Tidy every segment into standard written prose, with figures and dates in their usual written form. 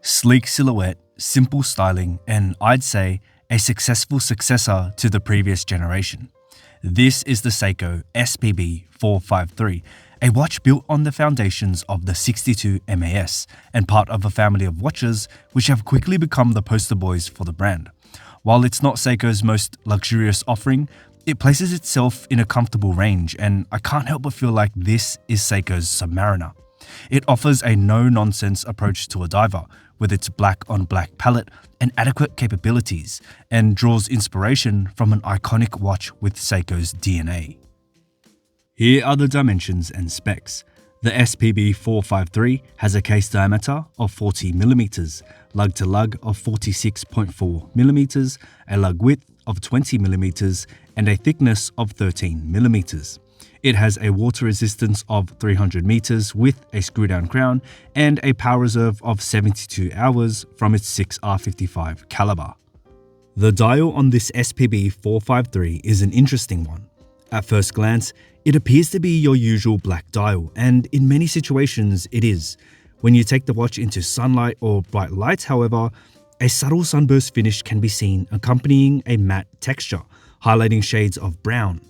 Sleek silhouette, simple styling, and I'd say a successful successor to the previous generation. This is the Seiko SPB453, a watch built on the foundations of the 62 MAS and part of a family of watches which have quickly become the poster boys for the brand. While it's not Seiko's most luxurious offering, it places itself in a comfortable range, and I can't help but feel like this is Seiko's Submariner. It offers a no-nonsense approach to a diver, with its black-on-black palette and adequate capabilities, and draws inspiration from an iconic watch with Seiko's DNA. Here are the dimensions and specs. The SPB453 has a case diameter of 40mm, lug-to-lug of 46.4mm, a lug width of 20mm, and a thickness of 13mm. It has a water resistance of 300 meters with a screw-down crown and a power reserve of 72 hours from its 6R55 caliber. The dial on this SPB453 is an interesting one. At first glance, it appears to be your usual black dial, and in many situations it is. When you take the watch into sunlight or bright lights, however, a subtle sunburst finish can be seen accompanying a matte texture, highlighting shades of brown.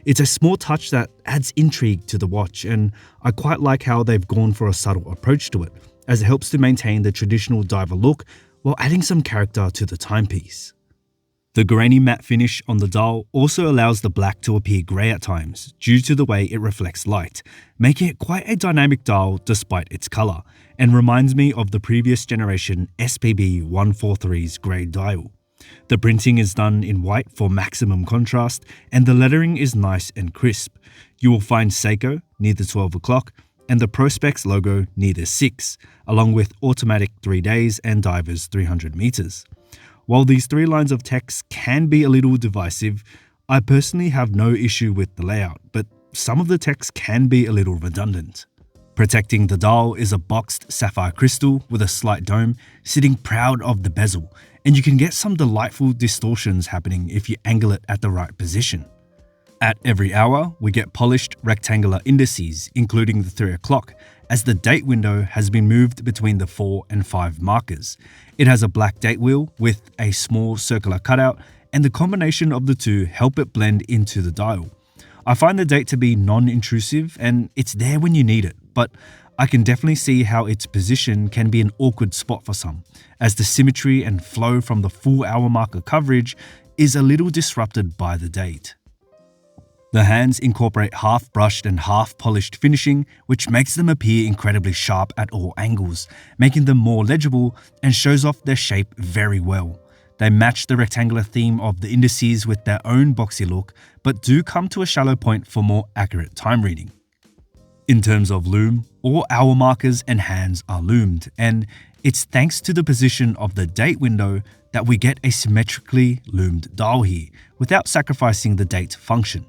It's a small touch that adds intrigue to the watch, and I quite like how they've gone for a subtle approach to it, as it helps to maintain the traditional diver look while adding some character to the timepiece. The grainy matte finish on the dial also allows the black to appear grey at times due to the way it reflects light, making it quite a dynamic dial despite its colour, and reminds me of the previous generation SPB143's grey dial. The printing is done in white for maximum contrast, and the lettering is nice and crisp. You will find Seiko near the 12 o'clock and the Prospex logo near the 6, along with automatic 3 days and divers 300 meters. While these three lines of text can be a little divisive, I personally have no issue with the layout, but some of the text can be a little redundant. Protecting the dial is a boxed sapphire crystal with a slight dome sitting proud of the bezel, and you can get some delightful distortions happening if you angle it at the right position. At every hour, we get polished rectangular indices, including the 3 o'clock, as the date window has been moved between the 4 and 5 markers. It has a black date wheel with a small circular cutout, and the combination of the two help it blend into the dial. I find the date to be non-intrusive, and it's there when you need it, but I can definitely see how its position can be an awkward spot for some, as the symmetry and flow from the full hour marker coverage is a little disrupted by the date. The hands incorporate half-brushed and half-polished finishing, which makes them appear incredibly sharp at all angles, making them more legible and shows off their shape very well. They match the rectangular theme of the indices with their own boxy look, but do come to a shallow point for more accurate time reading. In terms of lume, all hour markers and hands are lumed, and it's thanks to the position of the date window that we get a symmetrically lumed dial here, without sacrificing the date function.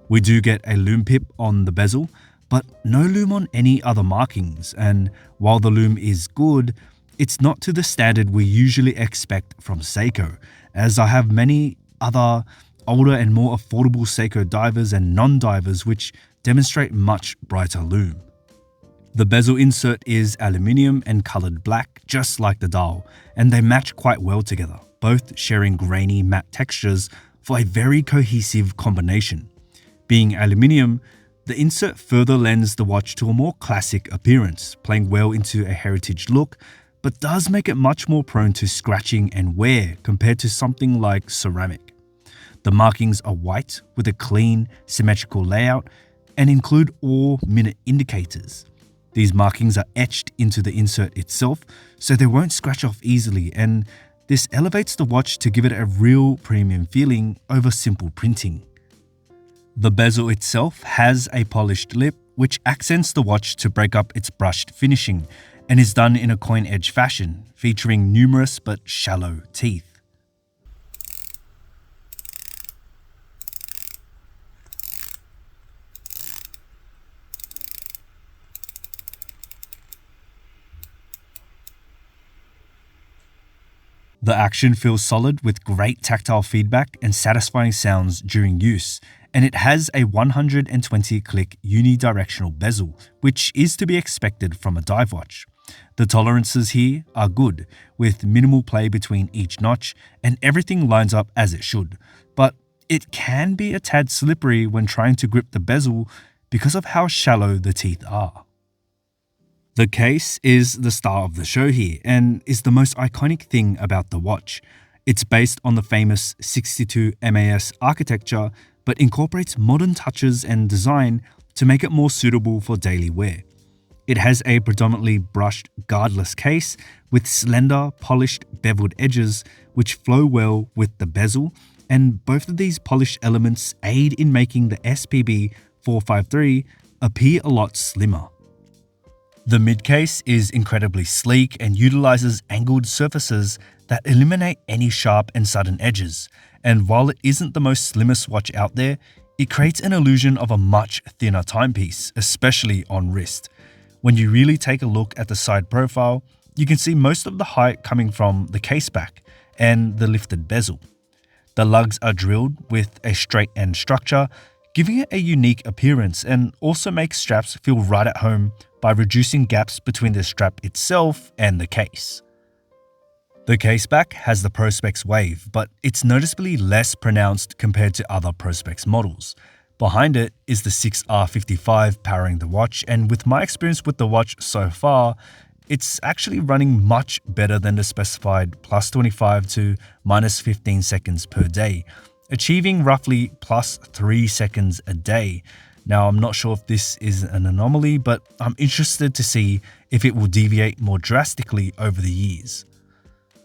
We do get a lume pip on the bezel, but no lume on any other markings, and while the lume is good, it's not to the standard we usually expect from Seiko, as I have many other older and more affordable Seiko divers and non-divers which demonstrate much brighter lume. The bezel insert is aluminium and coloured black, just like the dial, and they match quite well together, both sharing grainy matte textures for a very cohesive combination. Being aluminium, the insert further lends the watch to a more classic appearance, playing well into a heritage look, but does make it much more prone to scratching and wear compared to something like ceramic. The markings are white with a clean, symmetrical layout and include all minute indicators. These markings are etched into the insert itself, so they won't scratch off easily, and this elevates the watch to give it a real premium feeling over simple printing. The bezel itself has a polished lip, which accents the watch to break up its brushed finishing, and is done in a coin edge fashion, featuring numerous but shallow teeth. The action feels solid with great tactile feedback and satisfying sounds during use, and it has a 120-click unidirectional bezel, which is to be expected from a dive watch. The tolerances here are good, with minimal play between each notch, and everything lines up as it should. But it can be a tad slippery when trying to grip the bezel because of how shallow the teeth are. The case is the star of the show here and is the most iconic thing about the watch. It's based on the famous 62 MAS architecture, but incorporates modern touches and design to make it more suitable for daily wear. It has a predominantly brushed guardless case with slender, polished, beveled edges which flow well with the bezel, and both of these polished elements aid in making the SPB453 appear a lot slimmer. The mid-case is incredibly sleek and utilizes angled surfaces that eliminate any sharp and sudden edges, and while it isn't the most slimmest watch out there, it creates an illusion of a much thinner timepiece, especially on wrist. When you really take a look at the side profile, you can see most of the height coming from the case back and the lifted bezel. The lugs are drilled with a straight end structure, giving it a unique appearance, and also makes straps feel right at home by reducing gaps between the strap itself and the case. The case back has the Prospex wave, but it's noticeably less pronounced compared to other Prospex models. Behind it is the 6R55 powering the watch, and with my experience with the watch so far, it's actually running much better than the specified plus 25 to minus 15 seconds per day, achieving roughly plus 3 seconds a day. Now, I'm not sure if this is an anomaly, but I'm interested to see if it will deviate more drastically over the years.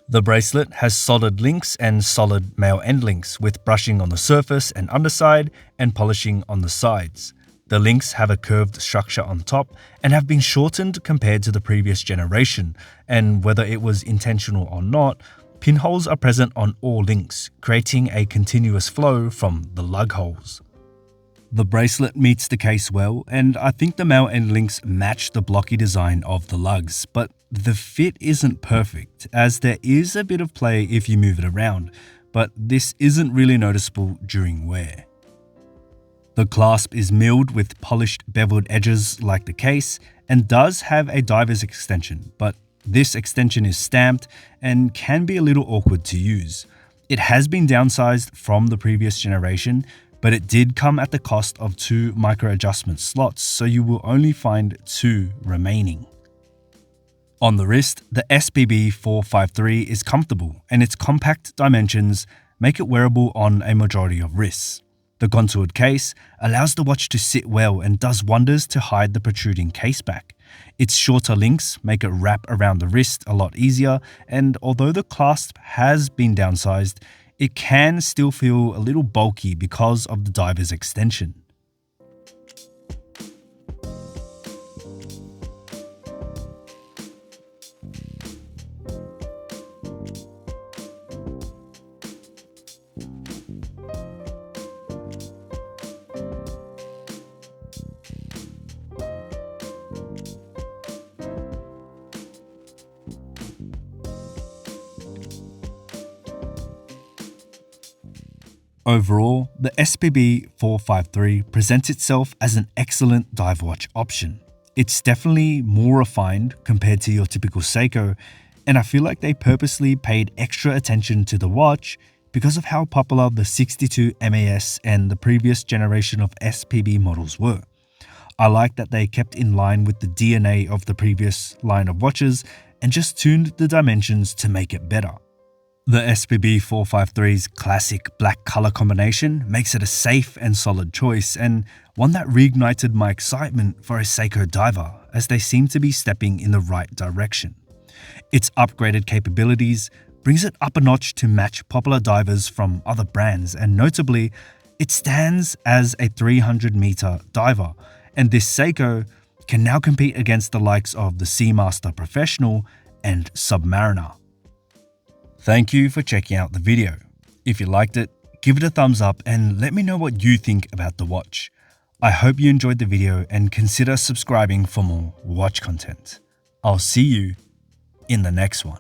The bracelet has solid links and solid male end links, with brushing on the surface and underside and polishing on the sides. The links have a curved structure on top and have been shortened compared to the previous generation, and whether it was intentional or not, pinholes are present on all links, creating a continuous flow from the lug holes. The bracelet meets the case well, and I think the male end links match the blocky design of the lugs, but the fit isn't perfect, as there is a bit of play if you move it around, but this isn't really noticeable during wear. The clasp is milled with polished beveled edges like the case, and does have a diver's extension, but this extension is stamped and can be a little awkward to use. It has been downsized from the previous generation, but it did come at the cost of 2 micro adjustment slots, so you will only find 2 remaining. On the wrist, the SPB453 is comfortable, and its compact dimensions make it wearable on a majority of wrists. The contoured case allows the watch to sit well and does wonders to hide the protruding case back. Its shorter links make it wrap around the wrist a lot easier, and although the clasp has been downsized, it can still feel a little bulky because of the diver's extension. Overall, the SPB453 presents itself as an excellent dive watch option. It's definitely more refined compared to your typical Seiko, and I feel like they purposely paid extra attention to the watch because of how popular the 62 MAS and the previous generation of SPB models were. I like that they kept in line with the DNA of the previous line of watches and just tuned the dimensions to make it better. The SPB453's classic black color combination makes it a safe and solid choice, and one that reignited my excitement for a Seiko diver, as they seem to be stepping in the right direction. Its upgraded capabilities brings it up a notch to match popular divers from other brands, and notably, it stands as a 300-meter diver, and this Seiko can now compete against the likes of the Seamaster Professional and Submariner. Thank you for checking out the video. If you liked it, give it a thumbs up and let me know what you think about the watch. I hope you enjoyed the video and consider subscribing for more watch content. I'll see you in the next one.